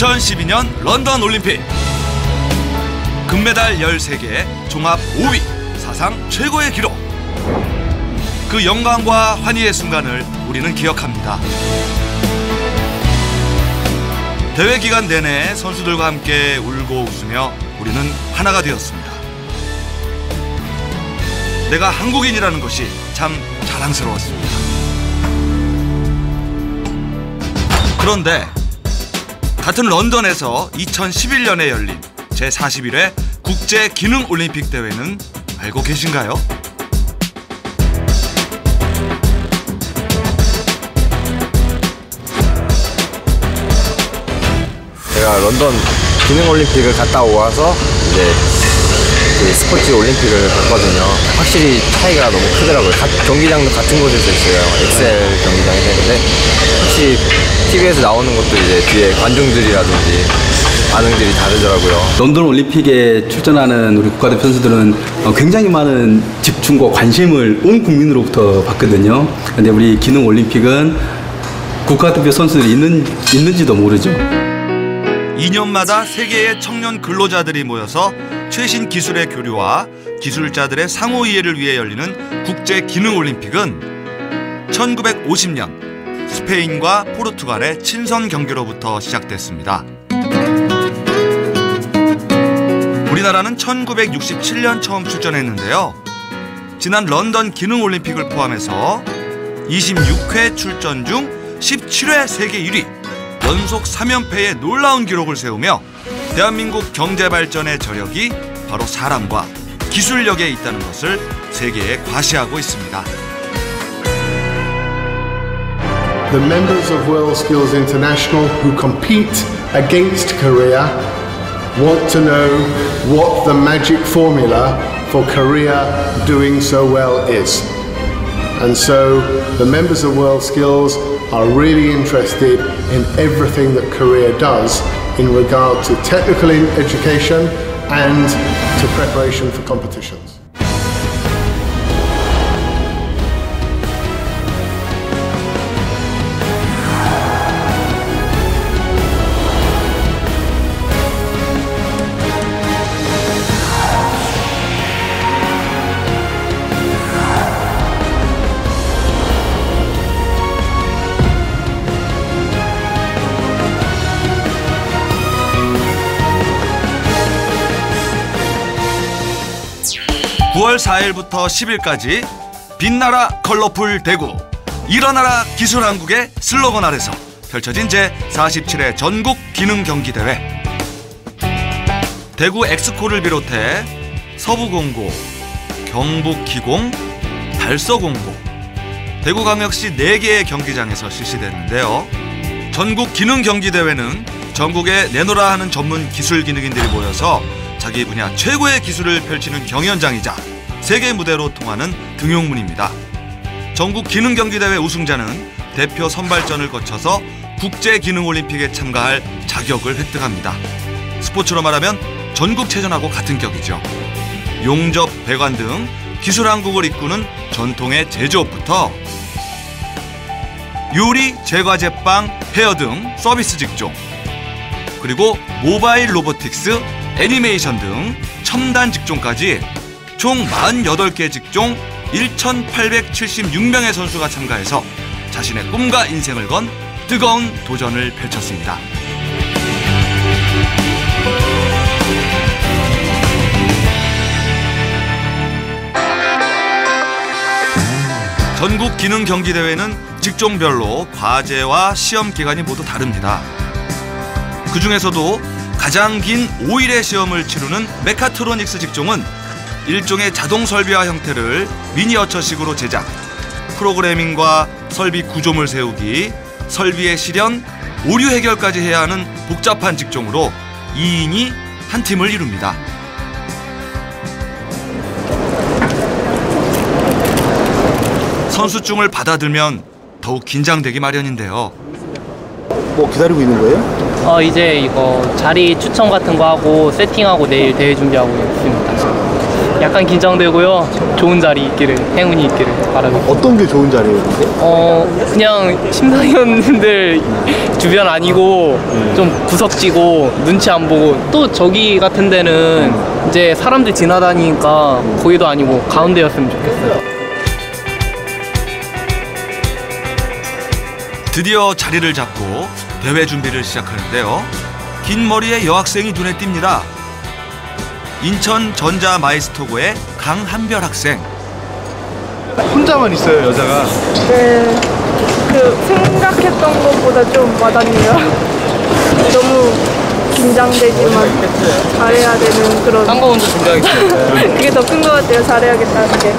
2012년 런던 올림픽 금메달 13개, 종합 5위, 사상 최고의 기록. 그 영광과 환희의 순간을 우리는 기억합니다. 대회 기간 내내 선수들과 함께 울고 웃으며 우리는 하나가 되었습니다. 내가 한국인이라는 것이 참 자랑스러웠습니다. 그런데 같은 런던에서 2011년에 열린 제41회 국제기능올림픽 대회는 알고 계신가요? 제가 런던 기능올림픽을 갔다 와서 이제 그 스포츠 올림픽을 봤거든요. 확실히 차이가 너무 크더라고요. 경기장도 같은 곳에서 있어요. 엑셀 경기장이 되는데 확실히 TV에서 나오는 것도 이제 뒤에 관중들이라든지 반응들이 다르더라고요. 런던 올림픽에 출전하는 우리 국가대표 선수들은 굉장히 많은 집중과 관심을 온 국민으로부터 받거든요. 근데 우리 기능올림픽은 국가대표 선수들이 있는지도 모르죠. 2년마다 세계의 청년 근로자들이 모여서 최신 기술의 교류와 기술자들의 상호 이해를 위해 열리는 국제기능올림픽은 1950년 스페인과 포르투갈의 친선 경기로부터 시작됐습니다. 우리나라는 1967년 처음 출전했는데요. 지난 런던 기능올림픽을 포함해서 26회 출전 중 17회 세계 1위, 연속 3연패의 놀라운 기록을 세우며 대한민국 경제 발전의 저력이 바로 사람과 기술력에 있다는 것을 세계에 과시하고 있습니다. The members of WorldSkills International who compete against Korea want to know what the magic formula for Korea doing so well is. And so the members of WorldSkills are really interested in everything that Korea does in regard to technical education and to preparation for competitions. (9월 4일부터 10일까지) 빛나라 컬러풀 대구, 일어나라 기술한국의 슬로건 아래서 펼쳐진 제47회 전국 기능경기대회. 대구 엑스코를 비롯해 서부공고, 경북기공, 달서공고, 대구광역시 4개의 경기장에서 실시됐는데요. 전국 기능경기대회는 전국에 내노라 하는 전문 기술기능인들이 모여서 자기 분야 최고의 기술을 펼치는 경연장이자 세계 무대로 통하는 등용문입니다. 전국 기능경기대회 우승자는 대표 선발전을 거쳐서 국제기능올림픽에 참가할 자격을 획득합니다. 스포츠로 말하면 전국체전하고 같은 격이죠. 용접, 배관 등 기술한국을 이끄는 전통의 제조업부터 요리, 제과제빵, 헤어 등 서비스 직종, 그리고 모바일 로보틱스, 애니메이션 등 첨단 직종까지 총 48개 직종 1,876명의 선수가 참가해서 자신의 꿈과 인생을 건 뜨거운 도전을 펼쳤습니다. 전국 기능경기대회는 직종별로 과제와 시험 기간이 모두 다릅니다. 그 중에서도 가장 긴 5일의 시험을 치르는 메카트로닉스 직종은 일종의 자동 설비화 형태를 미니어처식으로 제작, 프로그래밍과 설비 구조물 세우기, 설비의 실현, 오류 해결까지 해야 하는 복잡한 직종으로 2인이 한 팀을 이룹니다. 선수증을 받아들면 더욱 긴장되기 마련인데요. 뭐 기다리고 있는 거예요? 이제 이거 자리 추첨 같은 거 하고 세팅하고 내일 대회 준비하고 있습니다. 약간 긴장되고요. 좋은 자리 있기를, 행운이 있기를 바라고. 어떤 게 좋은 자리예요, 근데? 그냥 심사위원들 주변 아니고 좀 구석지고 눈치 안 보고, 또 저기 같은 데는 이제 사람들 지나다니니까 거기도 아니고 가운데였으면 좋겠어요. 드디어 자리를 잡고 대회 준비를 시작하는데요. 긴 머리의 여학생이 눈에 띕니다. 인천 전자 마이스터고의 강한별 학생. 혼자만 있어요, 여자가. 네, 생각했던 것보다 좀 와닿네요. 너무 긴장되지만 잘해야 되는 그런. 딴 거 먼저 준비하겠습니다. 그게 더 큰 것 같아요. 잘해야겠다는 게.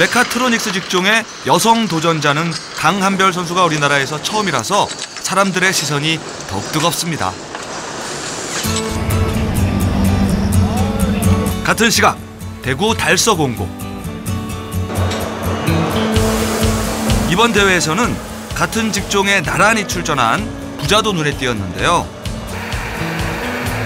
메카트로닉스 직종의 여성 도전자는 강한별 선수가 우리나라에서 처음이라서 사람들의 시선이 더욱 뜨겁습니다. 같은 시각 대구 달서공고. 이번 대회에서는 같은 직종에 나란히 출전한 부자도 눈에 띄었는데요.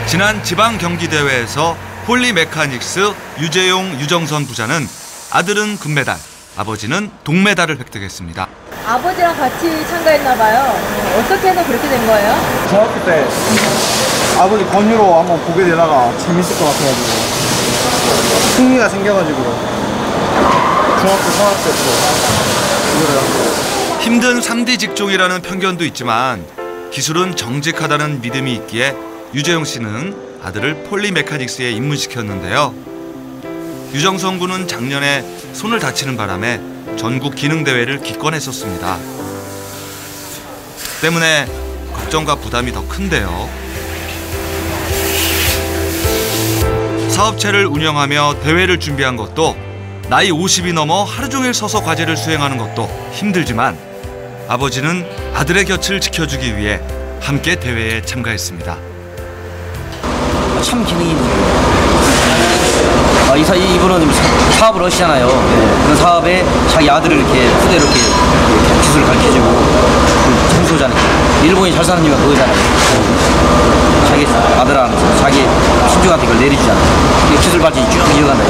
지난 지방 경기 대회에서 폴리메카닉스 유재용, 유정선 부자는 아들은 금메달, 아버지는 동메달을 획득했습니다. 아버지랑 같이 참가했나 봐요. 어떻게 해서 그렇게 된 거예요? 중학교 때 아버지 권유로 한번 보게 되다가 재밌을 것 같아가지고 흥미가 생겨가지고 중학교 4학년 때부터 힘든 3D 직종이라는 편견도 있지만 기술은 정직하다는 믿음이 있기에 유재용 씨는 아들을 폴리메카닉스에 입문시켰는데요. 유정선 군은 작년에 손을 다치는 바람에 전국 기능대회를 기권했었습니다. 때문에 걱정과 부담이 더 큰데요. 사업체를 운영하며 대회를 준비한 것도, 나이 50이 넘어 하루 종일 서서 과제를 수행하는 것도 힘들지만 아버지는 아들의 곁을 지켜주기 위해 함께 대회에 참가했습니다. 참 기능이 있는 이분은 사업을 하시잖아요. 그런 사업에 자기 아들을 이렇게 후대로 이렇게 기술을 가르쳐주고 청소잖아요. 일본이 잘 사는 이유가 그거잖아요. 자기 아들한테 자기 친족한테 그걸 내려주잖아요. 기술 발전이 쭉 이어간다.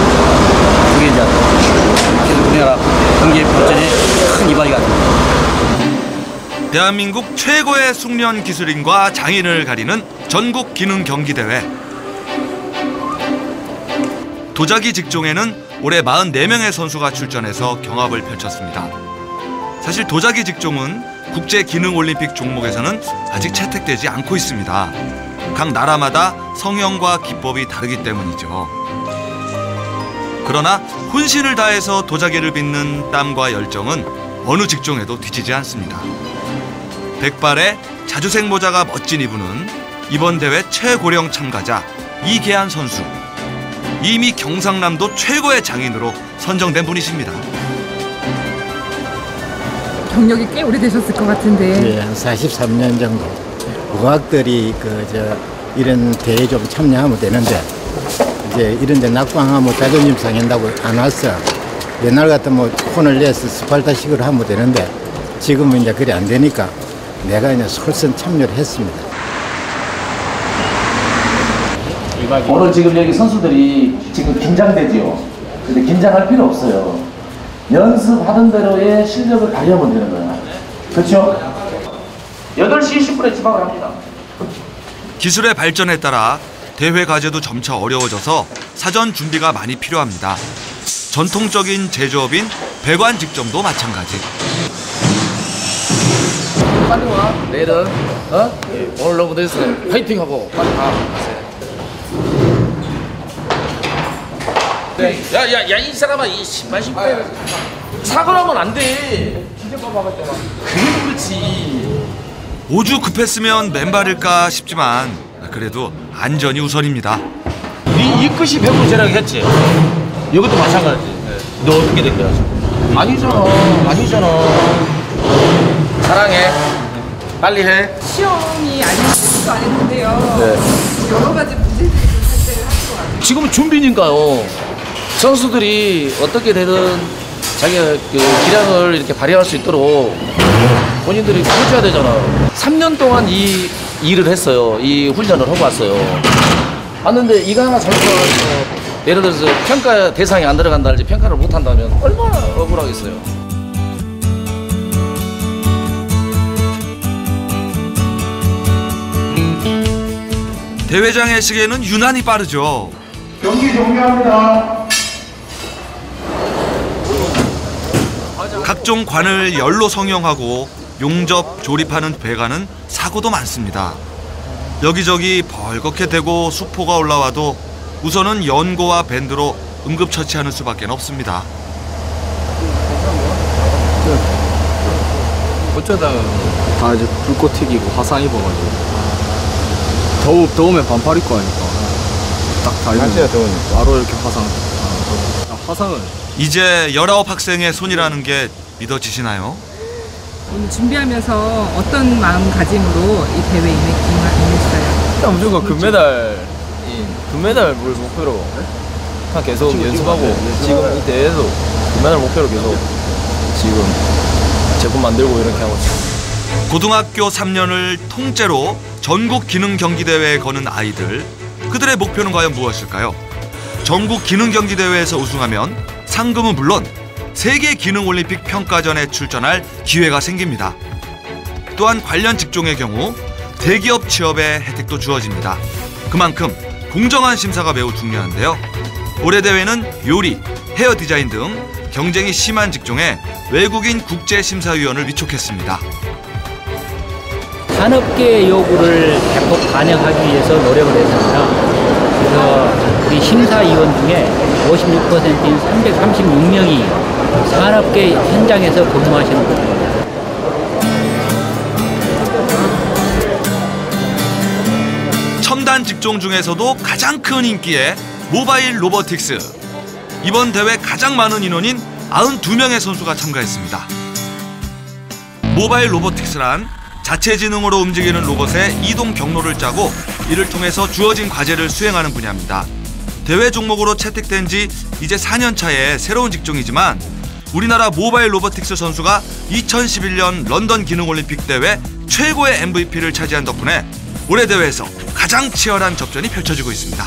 그게 이제 계속 우리나라 경제 발전에 큰 이바지가 됩니다. 대한민국 최고의 숙련 기술인과 장인을 가리는 전국 기능 경기대회. 도자기 직종에는 올해 44명의 선수가 출전해서 경합을 펼쳤습니다. 사실 도자기 직종은 국제기능올림픽 종목에서는 아직 채택되지 않고 있습니다. 각 나라마다 성형과 기법이 다르기 때문이죠. 그러나 혼신을 다해서 도자기를 빚는 땀과 열정은 어느 직종에도 뒤지지 않습니다. 백발의 자주색 모자가 멋진 이분은 이번 대회 최고령 참가자 이계한 선수. 이미 경상남도 최고의 장인으로 선정된 분이십니다. 경력이 꽤 오래되셨을 것 같은데. 네, 한 43년 정도. 국악들이 이런 대회에 좀 참여하면 되는데, 이제 이런 데 낙방하면 자존심 상한다고 안 왔어. 옛날 같으면 혼을 내서 스파르타식으로 하면 되는데, 지금은 이제 그래 안 되니까 내가 이제 솔선 참여를 했습니다. 오늘 지금 여기 선수들이 지금 긴장되지요. 근데 긴장할 필요 없어요. 연습하던 대로의 실력을 발휘하면 되는 거야. 그렇죠? 8시 20분에 지방을 합니다. 기술의 발전에 따라 대회 과제도 점차 어려워져서 사전 준비가 많이 필요합니다. 전통적인 제조업인 배관 직종도 마찬가지. 빨리 와. 내일은 오늘 너무 됐어요. 파이팅하고 빨리 가. 야야야 이 사람아 이 신발 신고 사고 나면 안 돼. 그게 그렇지. 오주 급했으면 맨발일까 싶지만 그래도 안전이 우선입니다. 이 끝이 100% 제라고 했지. 이것도 마찬가지. 너 어떻게 된 거야? 아니잖아. 사랑해. 빨리 해. 시험이 아니지도 않았는데요. 네. 여러 가지 문제들이 좀 발생을 할 것 같아요. 지금은 준비니까요. 선수들이 어떻게 되든 자기가 그 기량을 이렇게 발휘할 수 있도록 본인들이 해줘야 되잖아. 3년 동안 이 일을 했어요. 이 훈련을 하고 왔어요. 왔는데 이거 하나 잘못하면 예를 들어서 평가 대상이 안 들어간다든지 평가를 못 한다면 얼마나 억울하겠어요. 대회장의 시계는 유난히 빠르죠. 경기 종료합니다. 각종 관을 열로 성형하고 용접, 조립하는 배관은 사고도 많습니다. 여기저기 벌겋게 되고 수포가 올라와도 우선은 연고와 밴드로 응급처치하는 수밖에 없습니다. 어쩌다가 다 이제 불꽃 튀기고 화상 입어가지고 더우면 반팔 입고 하니까 딱 다 입으면 바로 이렇게 화상을 이제 19학생의 손이라는 게 믿어지시나요? 오늘 준비하면서 어떤 마음가짐으로 이 대회에 임했어요? 일단 무조건 금메달 물 목표로 그냥 계속 연습하고 지금 이 대회에서 금메달 목표로 계속 지금 제품 만들고 이렇게 하고 있어요. 고등학교 3년을 통째로 전국 기능 경기 대회에 거는 아이들, 그들의 목표는 과연 무엇일까요? 전국 기능 경기 대회에서 우승하면 상금은 물론 세계 기능 올림픽 평가전에 출전할 기회가 생깁니다. 또한 관련 직종의 경우 대기업 취업의 혜택도 주어집니다. 그만큼 공정한 심사가 매우 중요한데요. 올해 대회는 요리, 헤어 디자인 등 경쟁이 심한 직종에 외국인 국제심사위원을 위촉했습니다. 산업계의 요구를 100% 반영하기 위해서 노력을 했습니다. 그래서 우리 심사위원 중에 56%인 336명이 산업계 현장에서 근무하시는 분입니다. 첨단 직종 중에서도 가장 큰 인기의 모바일 로보틱스. 이번 대회 가장 많은 인원인 92명의 선수가 참가했습니다. 모바일 로보틱스란 자체지능으로 움직이는 로봇의 이동 경로를 짜고 이를 통해서 주어진 과제를 수행하는 분야입니다. 대회 종목으로 채택된 지 이제 4년 차의 새로운 직종이지만 우리나라 모바일 로보틱스 선수가 2011년 런던 기능올림픽 대회 최고의 MVP를 차지한 덕분에 올해 대회에서 가장 치열한 접전이 펼쳐지고 있습니다.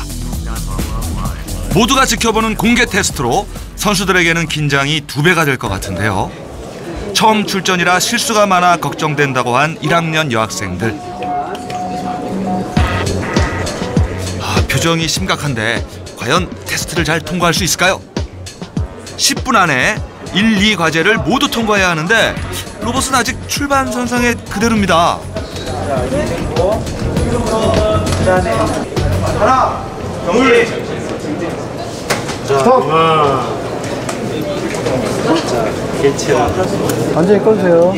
모두가 지켜보는 공개 테스트로 선수들에게는 긴장이 2배가 될 것 같은데요. 처음 출전이라 실수가 많아 걱정된다고 한 1학년 여학생들. 표정이 심각한데 과연 테스트를 잘 통과할 수 있을까요? 10분 안에 1, 2 과제를 모두 통과해야 하는데 로봇은 아직 출발선상에 그대로입니다. 하나, 둘, 스톱. 완전히 꺼주세요.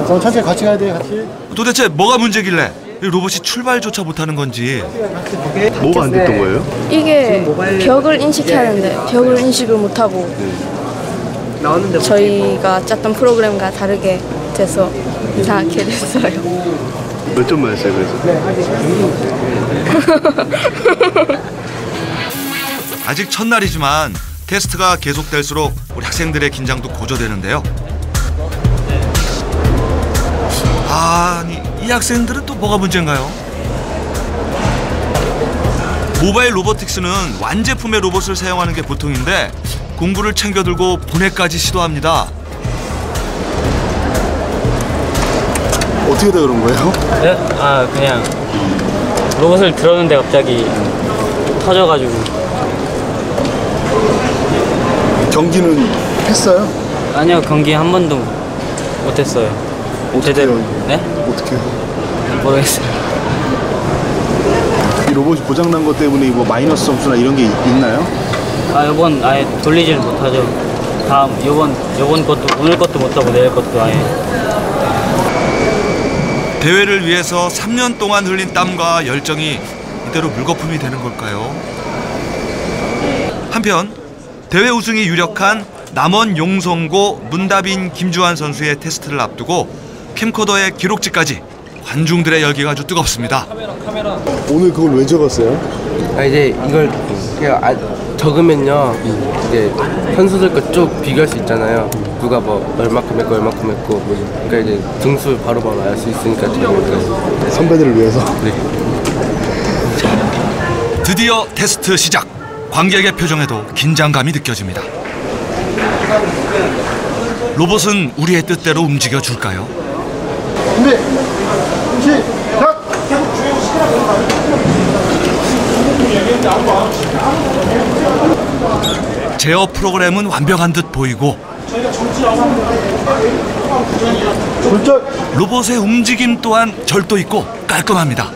천천히 같이 가야 돼요, 같이. 도대체 뭐가 문제길래 이 로봇이 출발조차 못하는 건지. 뭐가 안 됐던 거예요? 이게 벽을 인식하는데 벽을 인식을 못하고 저희가 짰던 프로그램과 다르게 돼서 이상하게 됐어요. 몇 점 맞았어요, 그래서? 아직 첫날이지만 테스트가 계속될수록 우리 학생들의 긴장도 고조되는데요. 아니, 이 학생들은 또 뭐가 문제인가요? 모바일 로보틱스는 완제품의 로봇을 사용하는 게 보통인데 공구를 챙겨들고 분해까지 시도합니다. 어떻게 다 그런 거예요? 네? 그냥 로봇을 들었는데 갑자기 터져가지고. 경기는 했어요? 아니요, 경기 한 번도 못했어요. 제대로. 네? 어떻게 해요? 모르겠어요. 이 로봇이 고장난 것 때문에 뭐 마이너스 점수나 이런 게 있나요? 요번 아예 돌리질 못하죠. 다음 요번 것도 오늘 것도 못하고 내일 것도 아예. 대회를 위해서 3년 동안 흘린 땀과 열정이 이대로 물거품이 되는 걸까요? 한편 대회 우승이 유력한 남원 용성고 문다빈 김주환 선수의 테스트를 앞두고 캠코더의 기록지까지 관중들의 열기가 아주 뜨겁습니다. 오늘 그걸 왜 적었어요? 이제 이걸 그냥 적으면요, 이제 선수들 거 쭉 비교할 수 있잖아요. 누가 뭐 얼마큼 했고 그러니까 이제 등수 바로바로 알 수 있으니까 적으니까. 선배들을 위해서? 네. 드디어 테스트 시작. 관객의 표정에도 긴장감이 느껴집니다. 로봇은 우리의 뜻대로 움직여 줄까요? 준비, 시작! 제어 프로그램은 완벽한 듯 보이고 로봇의 움직임 또한 절도 있고 깔끔합니다.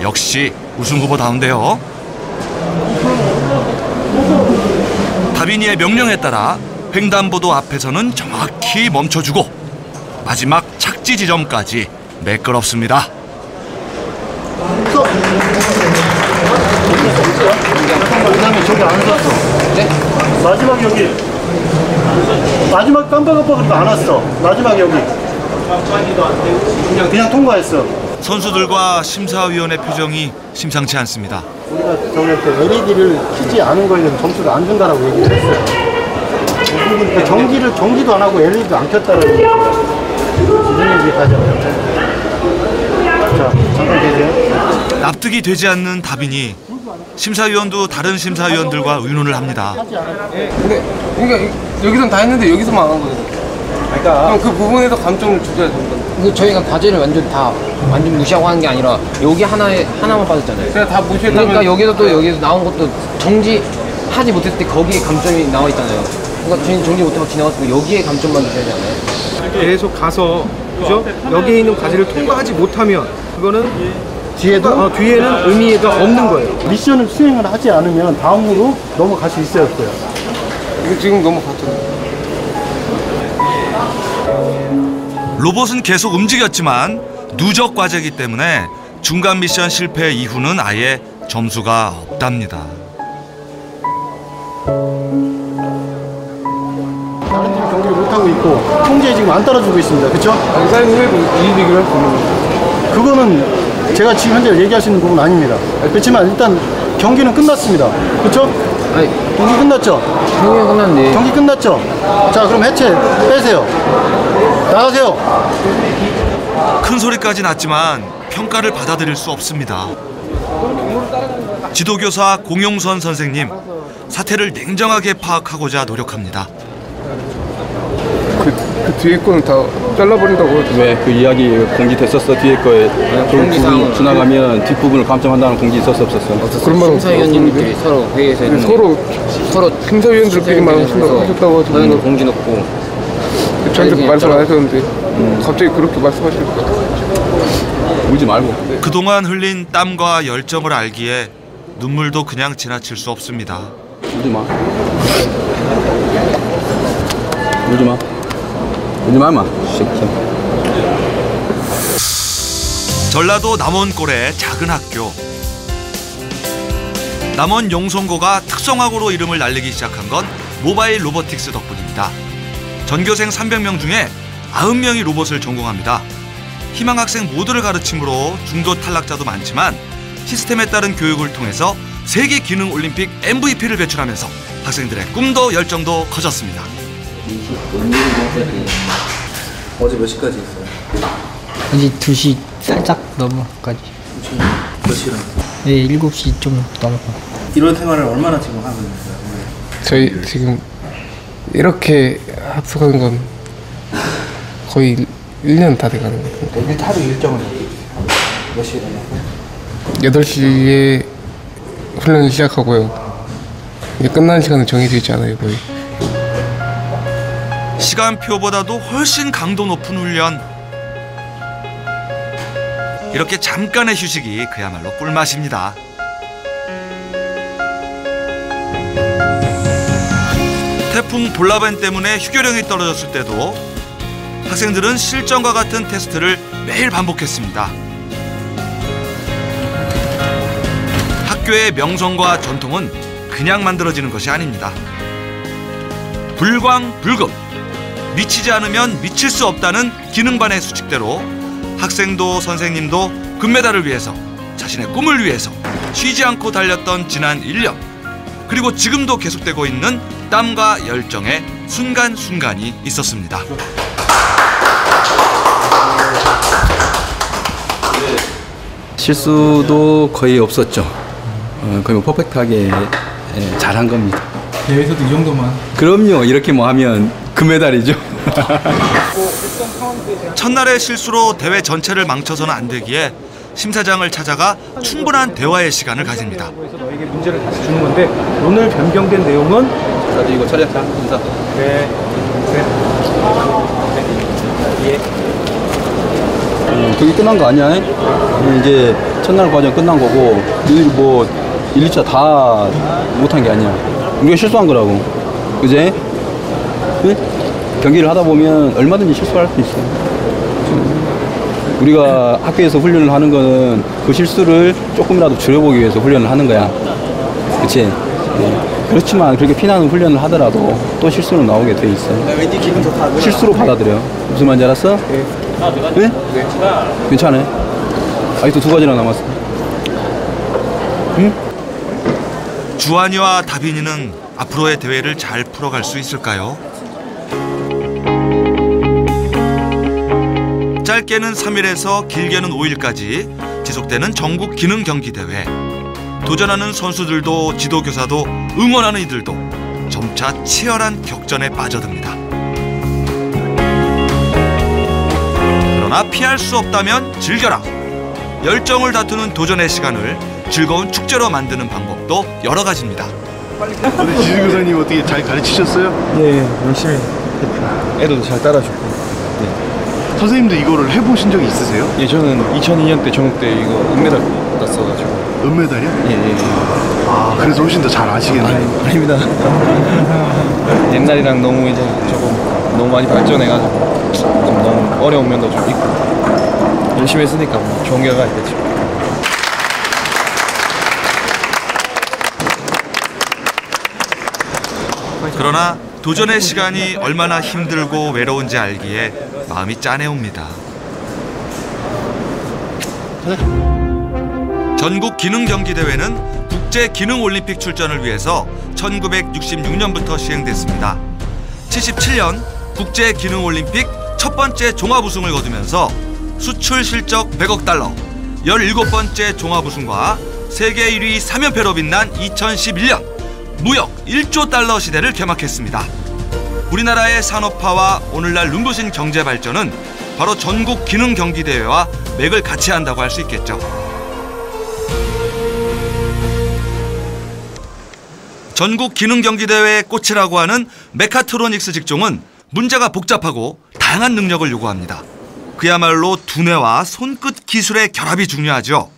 역시 우승 후보다운데요. 다비니의 명령에 따라 횡단보도 앞에서는 정확히 멈춰주고 마지막 착지 지점까지 매끄럽습니다. 그다음에 저기 안 왔어. 네? 마지막 여기. 마지막 깜빡깜빡 안 왔어. 마지막 여기. 그냥 통과했어. 선수들과 심사위원의 표정이 심상치 않습니다. 우리가 저한테 LED를 켜지 않은 거에 대해서 점수를 안 준다라고 얘기를 했어요. 그러니까 전기도 안 하고 LED도 안 켰다라고 얘기했어요. 무슨 얘기 하죠? 자, 잠깐 계세요. 납득이 되지 않는 다빈이 심사위원도 다른 심사위원들과 의논을 합니다. 근데 그러니까 여기선 다 했는데 여기서만 안 한 거예요. 그러니까 그 부분에서 감점을 주셔야 된다. 저희가 과제를 완전 무시하고 하는 게 아니라 여기 하나만 빠졌잖아요. 제가 다 무시했다면 그러니까 여기서 나온 것도 정지하지 못했을 때 거기에 감점이 나와 있잖아요. 그러니까 저희는 정지 못하고 지나갔고 여기에 감점만 주셔야 되잖아요. 계속 가서 그죠? 여기에 있는 과제를 통과하지 못하면 그거는 뒤에는 의미가 없는 거예요. 미션을 수행을 하지 않으면 다음으로 넘어갈 수 있었어요. 이거 지금 넘어갔잖아요. 로봇은 계속 움직였지만 누적 과제이기 때문에 중간 미션 실패 이후는 아예 점수가 없답니다. 다른 팀이 경기를 못하고 있고 통제에 지금 안 따라주고 있습니다. 그렇죠? 사인 후에도 이의비교를 할 수 있는 거죠. 그거는 제가 지금 현재 얘기할 수 있는 부분은 아닙니다. 그렇지만 일단 경기는 끝났습니다. 그렇죠? 아니, 경기 끝났죠? 경기가 끝났는데. 경기 끝났죠? 자, 그럼 해체 빼세요. 나가세요. 큰 소리까지 났지만 평가를 받아들일 수 없습니다. 지도교사 공용선 선생님, 사태를 냉정하게 파악하고자 노력합니다. 그 뒤에 거는 다 잘라버린다고 하죠. 왜 그 이야기 공지됐었어? 뒤에 거에 부분 지나가면 뒷부분을 감점한다는 공지 있었어 없었어? 그런 말은 심사위원님들이 서로 회의에서 서로 심사위원들끼리만 하셨다고 하죠. 하는 걸 공지 넣고 저한테 말씀 안 하셨는데 갑자기 그렇게 말씀하시니까 울지 말고. 그동안 흘린 땀과 열정을 알기에 눈물도 그냥 지나칠 수 없습니다. 울지 마. 울지 마. 울지 마, 임마. 전라도 남원골의 작은 학교. 남원 용성고가 특성화고로 이름을 날리기 시작한 건 모바일 로보틱스 덕분입니다. 전교생 300명 중에 90명이 로봇을 전공합니다. 희망 학생 모두를 가르침으로 중도 탈락자도 많지만 시스템에 따른 교육을 통해서 세계 기능 올림픽 MVP를 배출하면서 학생들의 꿈도 열정도 커졌습니다. 어제 몇 시까지 했어요? 어제 2시 살짝 넘어까지. 몇 시간? 네, 7시 좀 넘어. 이런 생활을 얼마나 지금 하고 있는 거예요? 저희 지금 이렇게 합숙하는 건 거의 1년 다 돼가는 거예요. 하루 일정은 몇 시에 일어나요? 8시에 훈련을 시작하고요. 이제 끝나는 시간은 정해져 있지 않아요, 거의. 시간표보다도 훨씬 강도 높은 훈련. 이렇게 잠깐의 휴식이 그야말로 꿀맛입니다. 태풍 볼라벤 때문에 휴교령이 떨어졌을 때도 학생들은 실전과 같은 테스트를 매일 반복했습니다. 학교의 명성과 전통은 그냥 만들어지는 것이 아닙니다. 불광불급, 미치지 않으면 미칠 수 없다는 기능반의 수칙대로 학생도 선생님도 금메달을 위해서, 자신의 꿈을 위해서 쉬지 않고 달렸던 지난 1년, 그리고 지금도 계속되고 있는 땀과 열정의 순간순간이 있었습니다. 실수도 거의 없었죠. 거의 뭐 퍼펙트하게 예, 잘한 겁니다. 대회에서도 이 정도만. 그럼요. 이렇게 뭐 하면 금메달이죠. 첫날의 실수로 대회 전체를 망쳐서는 안 되기에 심사장을 찾아가 충분한 대화의 시간을 가집니다. 너에게 문제를 다시 주는 건데 오늘 변경된 내용은 나도 이거 처리해. 인사. 네. 예. 그게 끝난 거 아니야? 이제 첫날 과정 끝난 거고 뭐 1, 2차 다 못한 게 아니야. 우리가 실수한 거라고. 그제? 네? 경기를 하다 보면 얼마든지 실수할 수 있어. 우리가 학교에서 훈련을 하는 거는 그 실수를 조금이라도 줄여보기 위해서 훈련을 하는 거야. 그치? 네. 그렇지만 그렇게 피나는 훈련을 하더라도 또 실수는 나오게 돼 있어. 왠지 기분 좋다. 실수로 받아들여. 무슨 말인지 알았어? 네. 네? 괜찮아. 아직도 2가지나 남았어. 응? 주한이와 다빈이는 앞으로의 대회를 잘 풀어갈 수 있을까요? 짧게는 3일에서 길게는 5일까지 지속되는 전국 기능 경기 대회. 도전하는 선수들도 지도교사도 응원하는 이들도 점차 치열한 격전에 빠져듭니다. 그러나 피할 수 없다면 즐겨라. 열정을 다투는 도전의 시간을 즐거운 축제로 만드는 방법도 여러 가지입니다. 우리 지도교사님 어떻게 잘 가르치셨어요? 네, 열심히 했죠. 애들도 잘 따라줬고. 네. 선생님도 이거를 해보신 적이 있으세요? 예, 저는 2002년 때 전국 때 이거 은메달 땄어가지고. 은메달이요? 예. 아, 그래서 훨씬 더 잘 아시겠네요. 아닙니다. 옛날이랑 너무 이제 조금 너무 많이 발전해가지고 좀 너무 어려운 면도 좀 있고 열심히 했으니까 뭐 좋은 결과가 있겠죠. 그러나 도전의 시간이 얼마나 힘들고 외로운지 알기에 마음이 짠해옵니다. 전국 기능경기대회는 국제기능올림픽 출전을 위해서 1966년부터 시행됐습니다. 77년 국제기능올림픽 첫 번째 종합 우승을 거두면서 수출 실적 100억 달러, 17번째 종합 우승과 세계 1위 3연패로 빛난 2011년 무역 1조 달러 시대를 개막했습니다. 우리나라의 산업화와 오늘날 눈부신 경제 발전은 바로 전국 기능 경기대회와 맥을 같이 한다고 할 수 있겠죠. 전국 기능 경기대회의 꽃이라고 하는 메카트로닉스 직종은 문제가 복잡하고 다양한 능력을 요구합니다. 그야말로 두뇌와 손끝 기술의 결합이 중요하죠.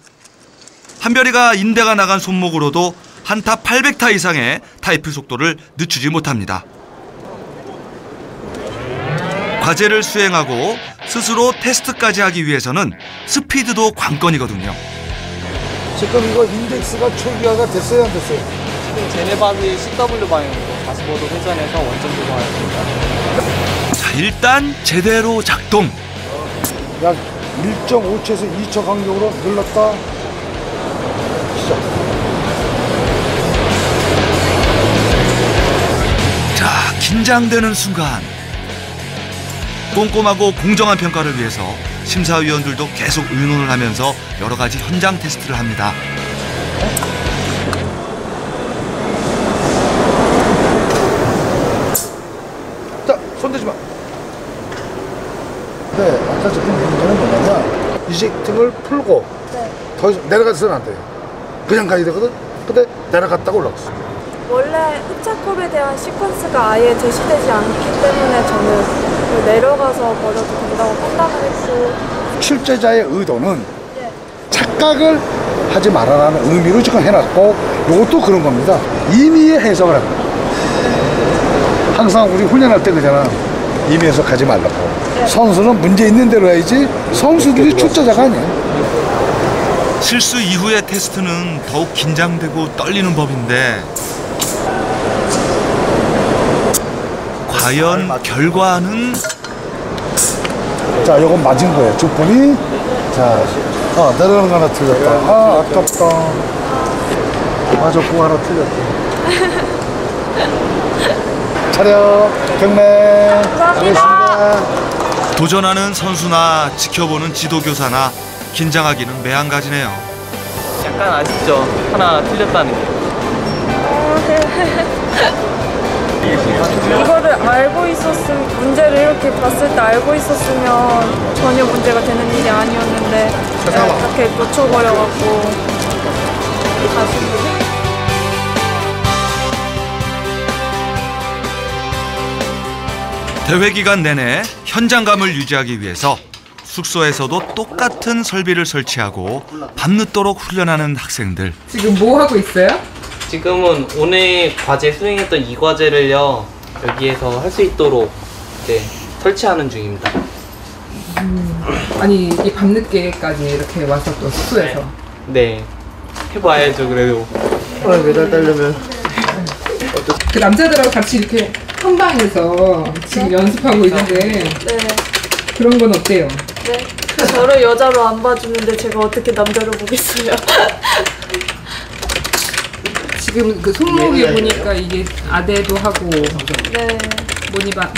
한별이가 인대가 나간 손목으로도 한타 800타 이상의 타이핑 속도를 늦추지 못합니다. 과제를 수행하고 스스로 테스트까지 하기 위해서는 스피드도 관건이거든요. 지금 이거 인덱스가 초기화가 됐어요, 안 됐어요? 지금 제네바비 CW 방향으로 다시보드 회전해서 원점 조정하였습니다. 자, 일단 제대로 작동. 약 1.5초에서 2초 간격으로 눌렀다. 시작. 자, 긴장되는 순간. 꼼꼼하고 공정한 평가를 위해서 심사위원들도 계속 의논을 하면서 여러 가지 현장 테스트를 합니다. 자, 손대지 마. 네, 아까 적힌 문제는 뭐냐면 이식팅을 풀고 더 이상 내려가서는 안 돼요. 그냥 가야 되거든. 근데 내려갔다가 올라갔어. 원래 흡착컵에 대한 시퀀스가 아예 제시되지 않기 때문에 저는 내려가서 버려도 된다고 판단을 했고, 출제자의 의도는 착각을 하지 말아라는 의미로 지금 해놨고, 이것도 그런 겁니다. 임의의 해석을 합니다. 항상 우리 훈련할 때 그잖아. 임의 해석하지 말라고. 선수는 문제 있는 대로 해야지 선수들이 출제자가 아니야. 실수 이후의 테스트는 더욱 긴장되고 떨리는 법인데 과연 결과는? 자, 이건 맞은 거예요. 주분이. 자, 내려가는 거 하나 틀렸다. 아, 아깝다. 맞아, 그거 하나 틀렸다. 차렷, 경례. 감사합니다. 도전하는 선수나 지켜보는 지도교사나 긴장하기는 매한가지네요. 약간 아쉽죠. 하나 틀렸다는 게. 이거를 알고 있었으면, 문제를 이렇게 봤을 때 알고 있었으면 전혀 문제가 되는 일이 아니었는데 이렇게 놓쳐버려갖고 다시. 대회 기간 내내 현장감을 유지하기 위해서 숙소에서도 똑같은 설비를 설치하고 밤늦도록 훈련하는 학생들. 지금 뭐 하고 있어요? 지금은 오늘 과제 수행했던 이 과제를요 여기에서 할 수 있도록 설치하는 중입니다. 아니 이 밤늦게까지 이렇게 와서 또 숙소에서. 네, 해봐야죠 그래도. 메달 따려면. 그 남자들하고 같이 이렇게 한 방에서 지금 연습하고 있는데 네. 그런 건 어때요? 네. 저를 여자로 안 봐주는데 제가 어떻게 남자로 보겠어요? 지금 그 손목에 보니까 이게 아대도 하고 네.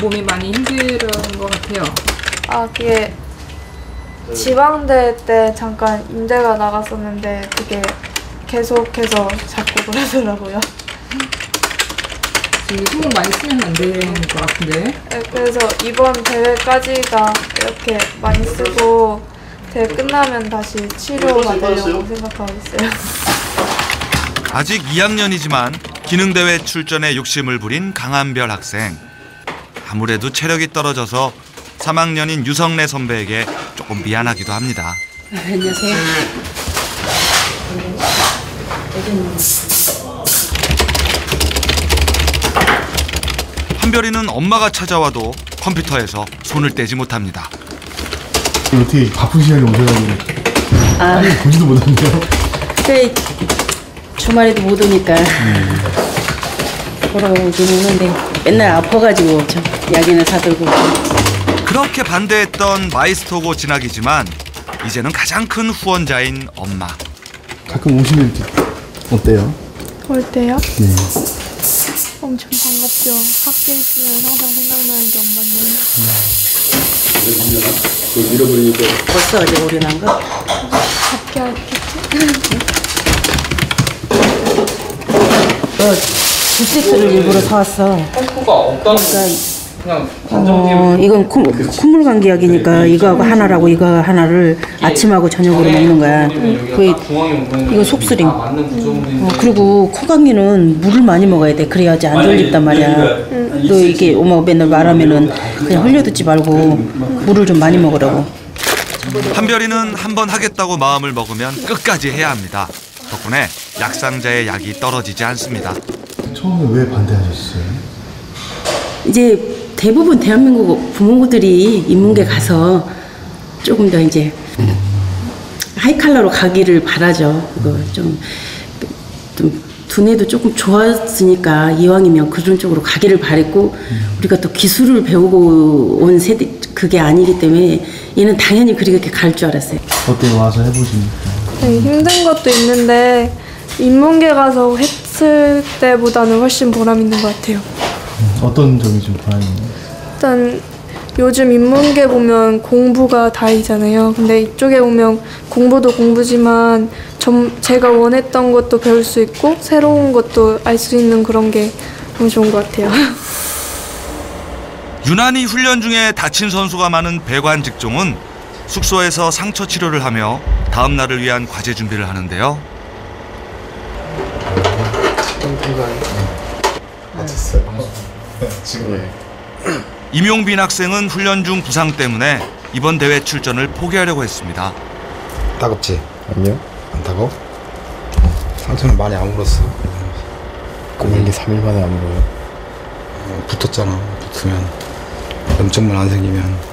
몸이 많이 힘든 것 같아요. 아, 그게 지방대 때 잠깐 임대가 나갔었는데 그게 계속해서 자꾸 그러더라고요. 지금 손목 많이 쓰면 안 되는 것 같은데. 네, 그래서 이번 대회까지가 이렇게 많이 쓰고 대회 끝나면 다시 치료가 되려고 생각하고 있어요. 아직 2학년이지만 기능대회 출전에 욕심을 부린 강한별 학생. 아무래도 체력이 떨어져서 3학년인 유성래 선배에게 조금 미안하기도 합니다. 안녕하세요. 한별이는 엄마가 찾아와도 컴퓨터에서 손을 떼지 못합니다. 어떻게 바쁜 시간에 오셔가지고 보지도 못했네요. 그래 주말에도 못 오니까 보러 오긴 오는데 맨날 아파가지고 좀 약이나 사들고. 그렇게 반대했던 마이스터고 진학이지만 이제는 가장 큰 후원자인 엄마. 가끔 오시면 어때요? 올 때요? 네. 엄청 반갑죠. 학교에 있으면 항상 생각나는 게 엄마인데. 그걸 잃어버리니까. 벌써 어제 오려난 거? 잡게 할겠지? 두 세트를 일부러 사왔어. 펌프가 없다는 그냥 이건 콧물 감기약이니까 이거하고 하나라고 이거 하나를 아침하고 저녁으로 먹는 거야. 이거 속쓰림. 그리고 코 감기는 물을 많이 먹어야 돼. 그래야지 안 졸립단 말이야. 너 이게 엄마가 맨날 말하면은 그냥 흘려듣지 말고 물을 좀 많이 먹으라고. 한별이는 한번 하겠다고 마음을 먹으면 끝까지 해야 합니다. 덕분에 약상자의 약이 떨어지지 않습니다. 처음에 왜 반대하셨어요? 이제 대부분 대한민국 부모들이 인문계 가서 조금 더 이제 하이칼라로 가기를 바라죠. 이거 좀 두뇌도 조금 좋았으니까 이왕이면 그런 쪽으로 가기를 바랬고 우리가 또 기술을 배우고 온 세대 그게 아니기 때문에 얘는 당연히 그렇게 갈 줄 알았어요. 어때 와서 해보시니까? 네, 힘든 것도 있는데 인문계 가서 했을 때보다는 훨씬 보람 있는 것 같아요. 어떤 점이 좀 보람이에요? 일단 요즘 인문계 보면 공부가 다이잖아요. 근데 이쪽에 오면 공부도 공부지만 제가 원했던 것도 배울 수 있고 새로운 것도 알 수 있는 그런 게 너무 좋은 것 같아요. 유난히 훈련 중에 다친 선수가 많은 배관 직종은 숙소에서 상처 치료를 하며 다음 날을 위한 과제 준비를 하는데요. 다쳤어요. 지금. 임용빈 학생은 훈련 중 부상 때문에 이번 대회 출전을 포기하려고 했습니다. 따갑지? 아니요. 안 따가워? 상처는 많이 안 물었어. 1, 2, 3일 만에 안 물어요. 붙었잖아. 붙으면 염증만 안 생기면.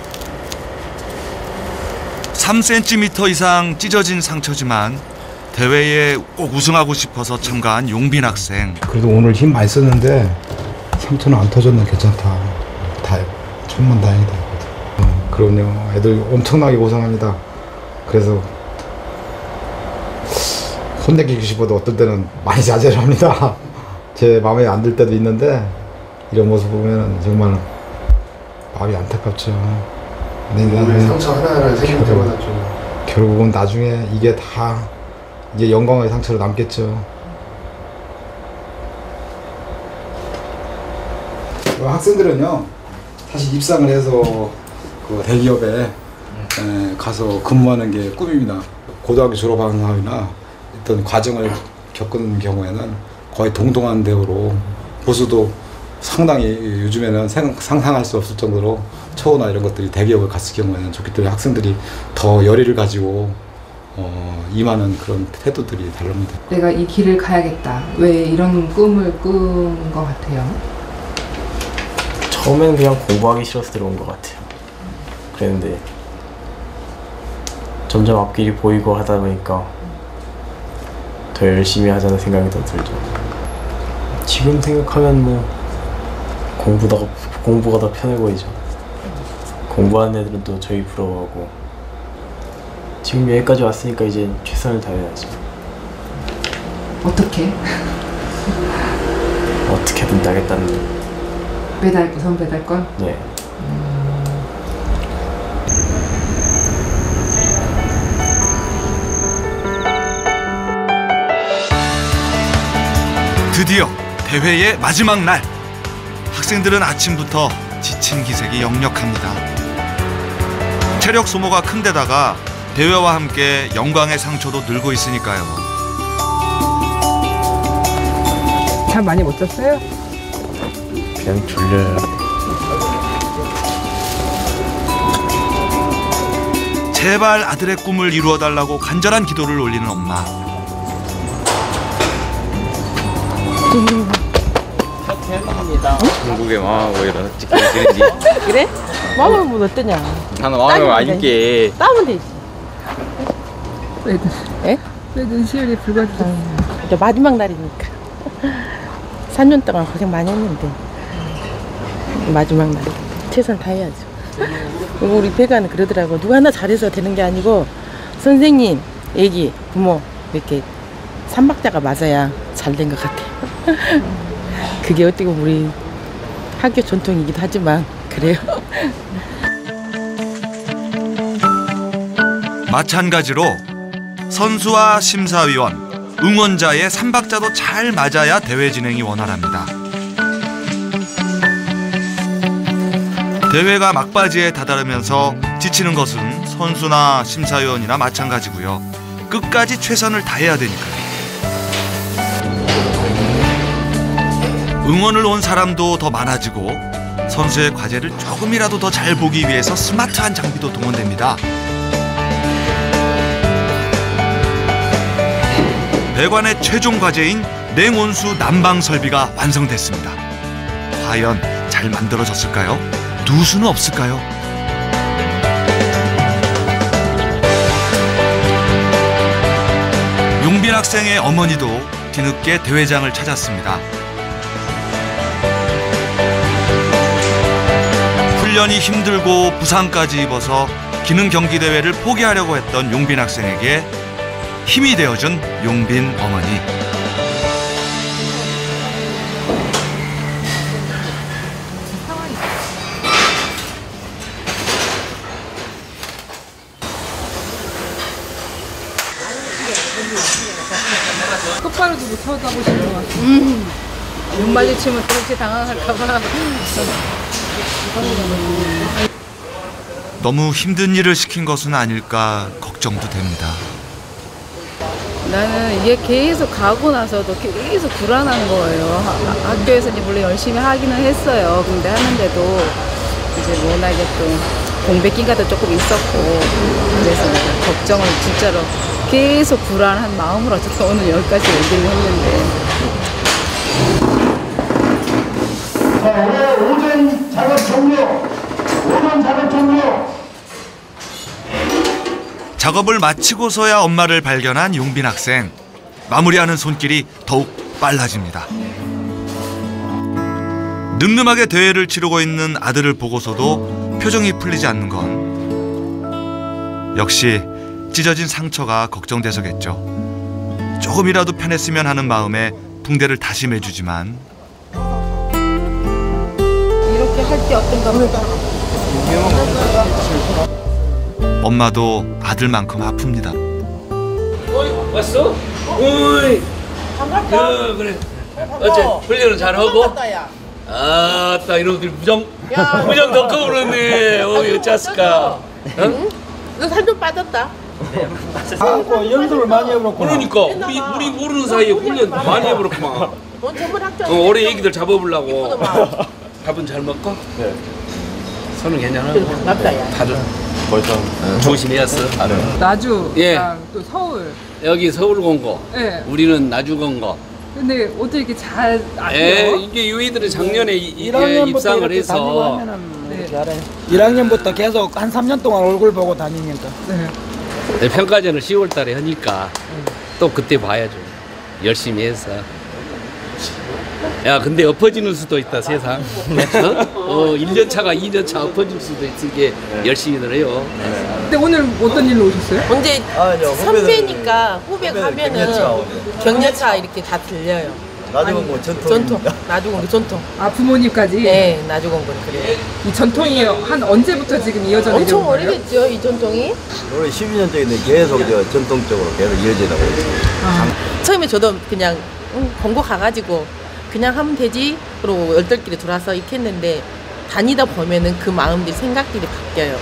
3cm 이상 찢어진 상처지만 대회에 꼭 우승하고 싶어서 참가한 용빈 학생. 그래도 오늘 힘 많이 썼는데 상처는 안 터졌네. 괜찮다. 다 천만다행이다. 그럼요. 애들 엄청나게 고생합니다. 그래서 혼내기고 싶어도 어떨 때는 많이 자제를 합니다. 제 마음에 안 들 때도 있는데 이런 모습 보면 정말 마음이 안타깝죠. 상처 하나하나 생길 때마다 좀 결국은 나중에 이게 다 이제 영광의 상처로 남겠죠. 학생들은요 사실 입상을 해서 그 대기업에 가서 근무하는 게 꿈입니다. 고등학교 졸업하는 사람이나 어떤 과정을 겪은 경우에는 거의 동등한 대우로 보수도 상당히 요즘에는 상상할 수 없을 정도로 처우나 이런 것들이 대기업을 갔을 경우에는 좋기 때문에 학생들이 더 열의를 가지고 임하는 그런 태도들이 다릅니다. 내가 이 길을 가야겠다. 왜 이런 꿈을 꾼 것 같아요? 처음에는 그냥 공부하기 싫어서 들어온 것 같아요. 그랬는데 점점 앞길이 보이고 하다 보니까 더 열심히 하자는 생각이 더 들죠. 지금 생각하면 뭐 공부가 더 편해 보이죠. 공부하는 애들은 또 저희 부러워하고 지금 여기까지 왔으니까 이제 최선을 다해야죠. 어떻게? 어떻게든 따겠다는. 우선 배달권? 네. 드디어 대회의 마지막 날. 학생들은 아침부터 지친 기색이 역력합니다. 체력 소모가 큰 데다가 대회와 함께 영광의 상처도 늘고 있으니까요. 잠 많이 못 잤어요? 그냥 졸려요. 제발 아들의 꿈을 이루어달라고 간절한 기도를 올리는 엄마. 중국의 마음하고 이런 찍히는지. 그래? 마음은 뭐 어떠냐? 나는 마음이 아니게. 따면 되지. 왜 눈시울이 붉어지셨어? 이제 마지막 날이니까. 3년 동안 고생 많이 했는데 마지막 날 최선 다해야죠. 우리 배가는 그러더라고. 누가 하나 잘해서 되는 게 아니고 선생님, 애기, 부모 이렇게 삼박자가 맞아야 잘 된 것 같아요. 그게 어떻게 보면 우리 학교 전통이기도 하지만 그래요. 마찬가지로 선수와 심사위원, 응원자의 삼박자도 잘 맞아야 대회 진행이 원활합니다. 대회가 막바지에 다다르면서 지치는 것은 선수나 심사위원이나 마찬가지고요. 끝까지 최선을 다해야 되니까요. 응원을 온 사람도 더 많아지고 선수의 과제를 조금이라도 더 잘 보기 위해서 스마트한 장비도 동원됩니다. 배관의 최종 과제인 냉온수 난방 설비가 완성됐습니다. 과연 잘 만들어졌을까요? 누수는 없을까요? 용빈 학생의 어머니도 뒤늦게 대회장을 찾았습니다. 훈련이 힘들고 부상까지 입어서 기능 경기 대회를 포기하려고 했던 용빈 학생에게 힘이 되어준 용빈 어머니. 똑바로 못 쳐다보시는 것 같아요. 눈 마주치면 그렇게 당황할까봐. 너무 힘든 일을 시킨 것은 아닐까 걱정도 됩니다. 나는 이게 계속 가고 나서도 계속 불안한 거예요. 학교에서 이제 물론 열심히 하기는 했어요. 근데 하는데도 이제 워낙에 또 공백기가 조금 있었고 그래서 걱정을 진짜로 계속 불안한 마음으로 어쨌든 오늘 여기까지 얘기를 했는데. 자, 오전 작업 종료. 오전 작업 종료. 작업을 마치고서야 엄마를 발견한 용빈 학생. 마무리하는 손길이 더욱 빨라집니다. 늠름하게 대회를 치르고 있는 아들을 보고서도 표정이 풀리지 않는 건 역시 찢어진 상처가 걱정돼서겠죠. 조금이라도 편했으면 하는 마음에 붕대를 다시 매주지만 이렇게 할 때 어떤가 보다. 엄마도 아들만큼 아픕니다. 어이, 왔어? 어이. 반갑다. 그래. 어째 훈련은 잘하고? 아따 이놈들 무정 더 커버렸네. 어쩌을까? 너 살 좀 빠졌다. 연습을 많이 해버렸구나. 그러니까 우리 모르는 사이에 훈련 많이 해버렸구만. 올해 애기들 잡아보려고. 밥은 잘 먹고? 네. 손은 괜찮아? 다들 벌써 조심해왔어. 나주, 예. 또 서울. 여기 서울 공고. 네. 우리는 나주 공고. 근데 어떻게 이렇게 잘 아세요? 예, 이게 유이들이 작년에 입상을 해서. 네. 1학년부터 계속 한 3년 동안 얼굴 보고 다니니까. 네, 평가전을 10월 달에 하니까 또 그때 봐야죠. 열심히 해서. 야, 근데 엎어지는 수도 있다, 세상. 1년차가 2년차 엎어질 수도 있으니까 열심히들 해요. 근데 오늘 어떤 일로 오셨어요? 언제 선배니까 후배 가면은 격려차 이렇게 다 들려요. 나주공고 전통. 나주공고 전통. 아, 부모님까지? 네, 나주공고는 그래요. 이 전통이 한 언제부터 지금 이어져 내려온 엄청 거예요? 오래됐죠, 이 전통이. 올해 12년째인데 계속 전통적으로 계속 이어지다 보니까. 처음에 저도 그냥 공고 가가지고 그냥 하면 되지 그러고 열들끼리 들어와서 이렇게 했는데 다니다 보면은 그 마음들이 생각들이 바뀌어요.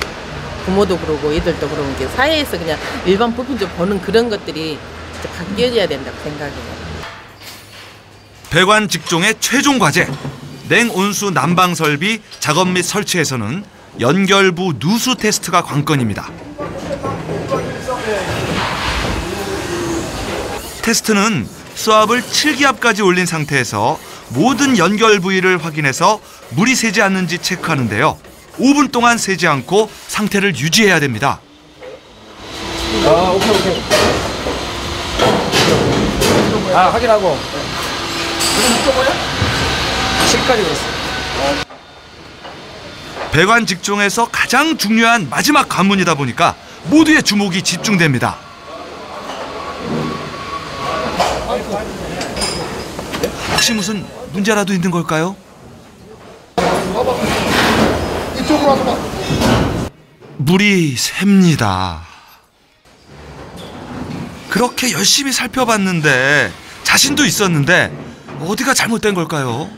부모도 그러고 애들도 그러고 이게 사회에서 그냥 일반 보편적으로 보는 그런 것들이 바뀌어져야 된다고 생각해요. 배관 직종의 최종 과제 냉온수 난방 설비 작업 및 설치에서는 연결부 누수 테스트가 관건입니다. 테스트는 수압을 7기압까지 올린 상태에서 모든 연결 부위를 확인해서 물이 새지 않는지 체크하는데요. 5분 동안 새지 않고 상태를 유지해야 됩니다. 오케이. 확인하고. 7까지 그랬어. 배관 직종에서 가장 중요한 마지막 관문이다 보니까 모두의 주목이 집중됩니다. 혹시 무슨 문제라도 있는 걸까요? 이쪽으로 와서 봐. 물이 셉니다. 그렇게 열심히 살펴봤는데 자신도 있었는데 어디가 잘못된 걸까요?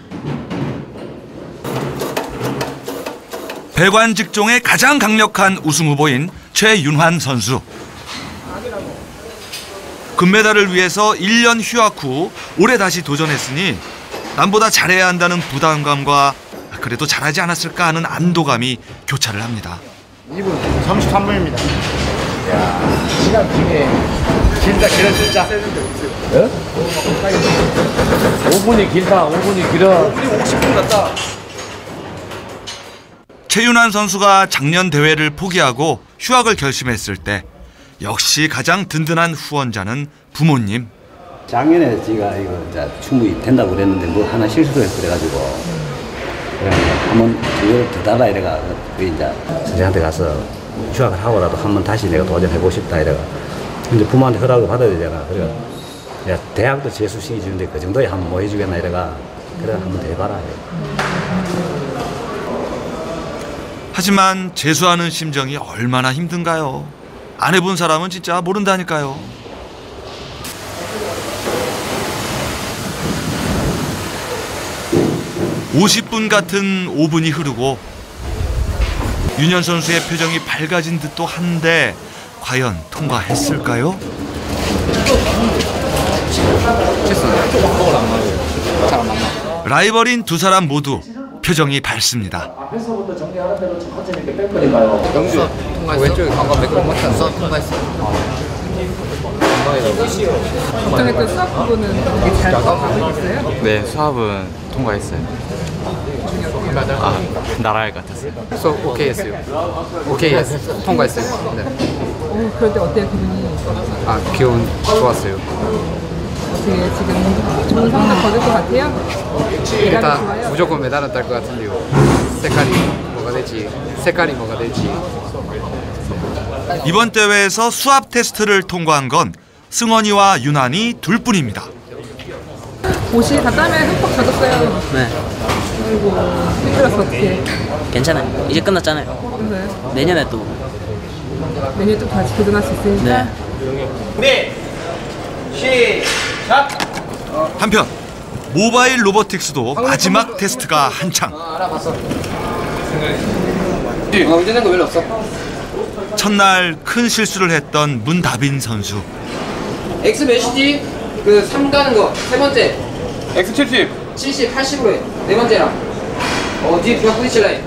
배관 직종의 가장 강력한 우승 후보인 최윤환 선수. 금메달을 위해서 1년 휴학 후 올해 다시 도전했으니 남보다 잘해야 한다는 부담감과 그래도 잘하지 않았을까 하는 안도감이 교차를 합니다. 2분 33분입니다. 야, 시간 중에 길다 진짜. 5분이 길다. 5분이 길어. 5분이 50분 같다. 최윤환 선수가 작년 대회를 포기하고 휴학을 결심했을 때 역시 가장 든든한 후원자는 부모님. 작년에 제가 이거 충분히 된다고 그랬는데 뭐 하나 실수를 그래가지고 한번 기회를 더 달라 이래가 이제 선생한테 가서 휴학을 하고라도 한번 다시 내가 도전해보고 싶다 이래가 이제 부모한테 허락을 받아야 되잖아. 그래가 야 대학도 재수시키 주는데 그 정도에 한번 뭐 해주겠나 이래가 그래 한번 더 해봐라. 하지만 재수하는 심정이 얼마나 힘든가요? 안 해본 사람은 진짜 모른다니까요. (50분) 같은 5분이 흐르고 윤현 선수의 표정이 밝아진 듯도 한데 과연 통과했을까요? 라이벌인 두 사람 모두 표정이 밝습니다. 앞에서부터 정리하는 대로 천천히 이렇게 뺄거니까요. 영수 왼쪽에 관광 매끄러 맞지 않나? 통과했어. 걱정했던 수학 부분은 되게 잘 가고 있어요? 네, 수학은 통과했어요. 아, 날아갈 것 같았어요. 수업 오케이 했어요. 오케이 했어요. 통과했어요. 네. 그런데 어때요, 기분이? 아, 기분 좋았어요. 어떻게 지금 좋은 성적 거둘 것 같아요? 일단 무조건 메달은 딸 것 같은데요. 색깔이 뭐가 될지. 이번 대회에서 수압 테스트를 통과한 건 승원이와 윤환이 둘뿐입니다. 옷이 다 땀에 흠뻑 젖었어요. 네. 아이고, 힘들었어, 어떡해. 괜찮아요. 이제 끝났잖아요. 네. 내년에 또. 내년에 또 다시 도전할 수 있으니까. 네. 한편 모바일 로보틱스도 마지막 테스트가 한창. 알아봤어. 운전한 거 별로 없어. 첫날 큰 실수를 했던 문다빈 선수. X 몇이지? 그 3 가는 거 세 번째. X 70. 70, 80으로 해. 네 번째랑. 뒤에 누가 부딪힐라 해.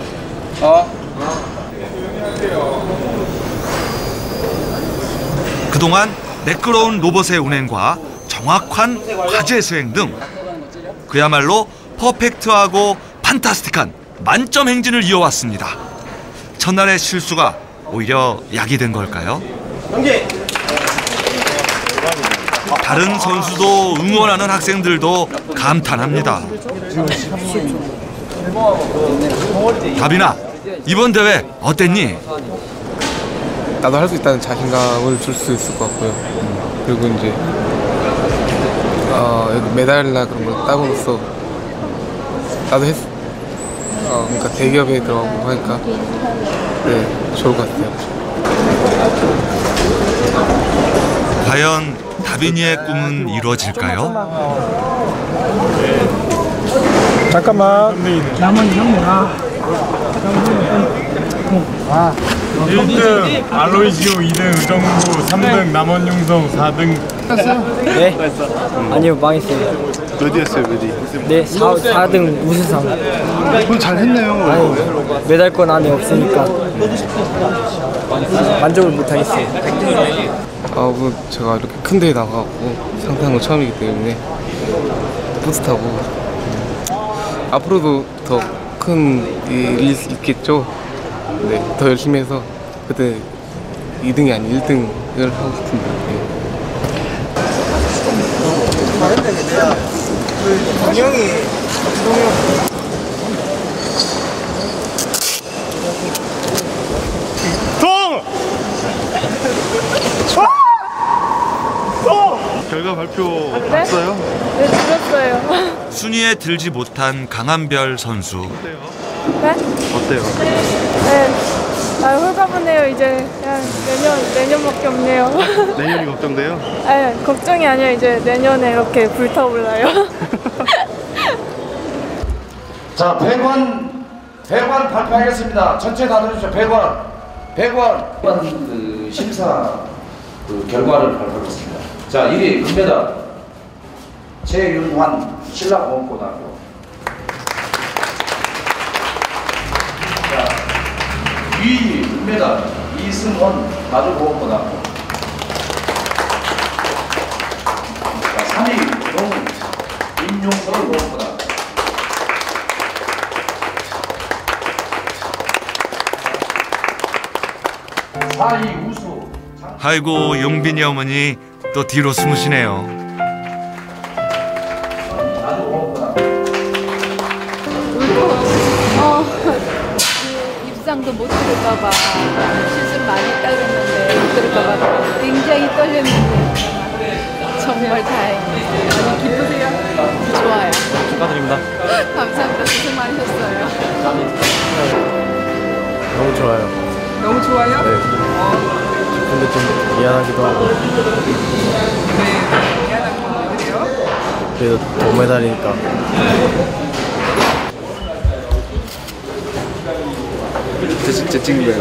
그동안 매끄러운 로봇의 운행과 정확한 과제 수행 등 그야말로 퍼펙트하고 판타스틱한 만점 행진을 이어왔습니다. 첫날의 실수가 오히려 약이 된 걸까요? 다른 선수도 응원하는 학생들도 감탄합니다. 다빈아, 이번 대회 어땠니? 나도 할 수 있다는 자신감을 줄 수 있을 것 같고요. 그리고 이제 메달이나 그런 걸 따고로서 나도 그러니까 대기업에 들어가고 하니까 네, 좋을 것 같아요. 과연 다빈이의 꿈은 이루어질까요? 잠깐만. 남은 형이야. 1등 알로이지오, 2등 의정부, 3등 남원융성, 4등 했어요? 네. 아니요, 망했어요. 몇 위였어요, 몇 위? 네, 4등 우수상. 그럼 잘했네요. 아니, 메달권 안에 없으니까 만족을 못하겠어요. 제가 이렇게 큰 대회 나가고 상상한 건 처음이기 때문에 뿌듯하고 앞으로도 더 큰 일이 있겠죠. 네, 더 열심히 해서 그때 2등이 아닌 1등을 하고 싶습니다. 결과 발표 봤어요? 네, 들었어요. 순위에 들지 못한 강한별 선수. 네? 어때요? 네. 홀가분해요. 이제 그냥 내년밖에 없네요. 내년이 걱정돼요? 네, 걱정이 아니라 이제 내년에 이렇게 불타올라요. 자, 100원 발표하겠습니다. 전체 다 들으십시오. 100원 그 심사 그 결과를 발표하겠습니다. 자, 1위 금메달 최윤환 신라공업고등학교. 자, 2위 금메달 이승원 마주공업고등학교. 자, 3위 동욱 임용서울공업고등학교. 4위 우수. 아이고, 용빈이 어머니 또 뒤로 숨으시네요. 입상도 못 들을까봐 실수를 많이 했다 그랬는데 못 들을까봐 굉장히 떨렸는데 정말 다행이에요. 많이 기쁘세요? 좋아요. 축하드립니다. 감사합니다. 고생 많으셨어요. 너무 좋아요. 너무 좋아요? 네. 근데 좀 미안하기도 하고. 네, 미안한 건 왜요? 그래도銅메달이니까. 진짜 찍는 거예요.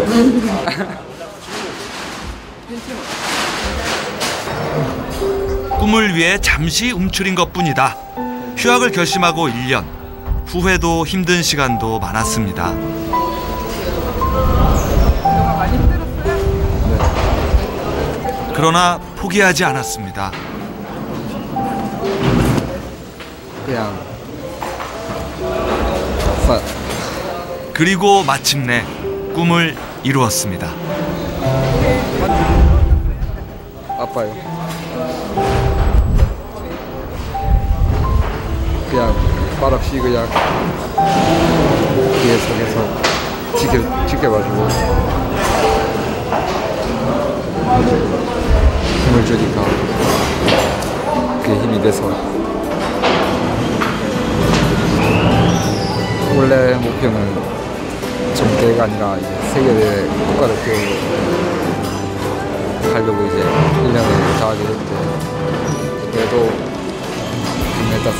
꿈을 위해 잠시 움츠린 것뿐이다. 휴학을 결심하고 1년. 후회도 힘든 시간도 많았습니다. 많이 힘들었어요? 그러나 포기하지 않았습니다. 그냥 그리고 마침내 꿈을 이루었습니다. 아파요. 그냥 말없이 그냥 뒤에 서서 지켜봐주고 힘을 주니까 그게 힘이 돼서 원래 목표는 전대회가 아니라 이제 세계대회 국가대표 하려고 이제 1년을 다 하게 됐는데 그래도 따서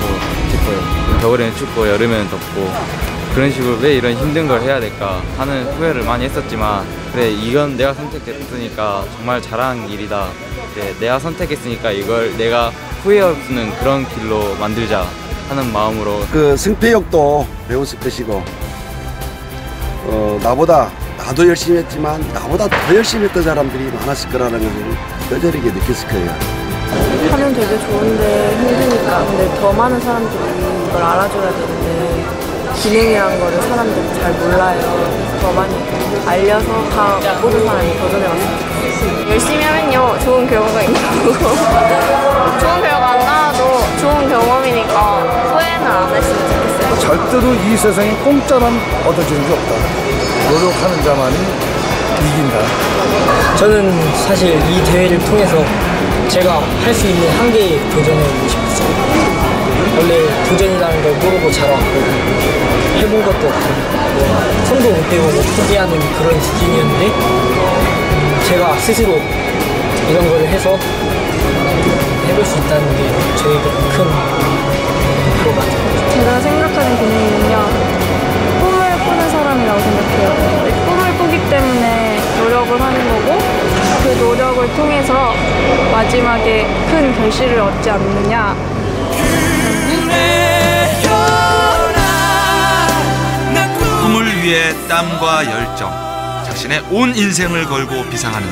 싶어요. 겨울에는 춥고 여름에는 덥고 그런 식으로 왜 이런 힘든 걸 해야 될까 하는 후회를 많이 했었지만 그래 이건 내가 선택했으니까 정말 잘한 일이다. 그래, 내가 선택했으니까 이걸 내가 후회 없는 그런 길로 만들자 하는 마음으로 그 승패욕도 배웠을 것이고 나도 열심히 했지만 나보다 더 열심히 했던 사람들이 많았을 거라는 것을 뼈저리게 느꼈을 거예요. 하면 되게 좋은데 힘드니까. 근데 더 많은 사람들이 이걸 알아줘야 되는데 기능이라는 거를 사람들이 잘 몰라요. 더 많이 알려서 다 모든 사람이 도전해봤으면 좋겠어요. 열심히 하면요 좋은 결과가 있는 거고 좋은 결과 안 나와도 좋은 경험이니까 후회는 안 했으면 좋겠어요. 절대로 이 세상에 공짜만 얻어지는 게 없다. 노력하는 자만이 이긴다. 저는 사실 이 대회를 통해서 제가 할 수 있는 한계에 도전해보고 싶었어요. 원래 도전이라는 걸 모르고 자라왔고 해본 것도 없고 손도 못 대고 포기하는 그런 수준이었는데 제가 스스로 이런 걸 해서 해볼 수 있다는 게 저에게 큰 목표가 같아요. 제가 생각하는 기능은요 꿈을 꾸는 사람이라고 생각해요. 꿈을 꾸기 때문에 노력을 하는 거고 그 노력을 통해서 마지막에 큰 결실을 얻지 않느냐. 꿈을 위해 땀과 열정, 자신의 온 인생을 걸고 비상하는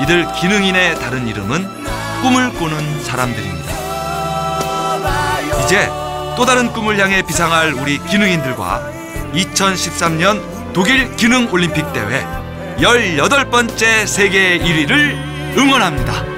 이들 기능인의 다른 이름은 꿈을 꾸는 사람들입니다. 이제 또 다른 꿈을 향해 비상할 우리 기능인들과 2013년 독일 기능 올림픽 대회 18번째 세계 1위를 응원합니다.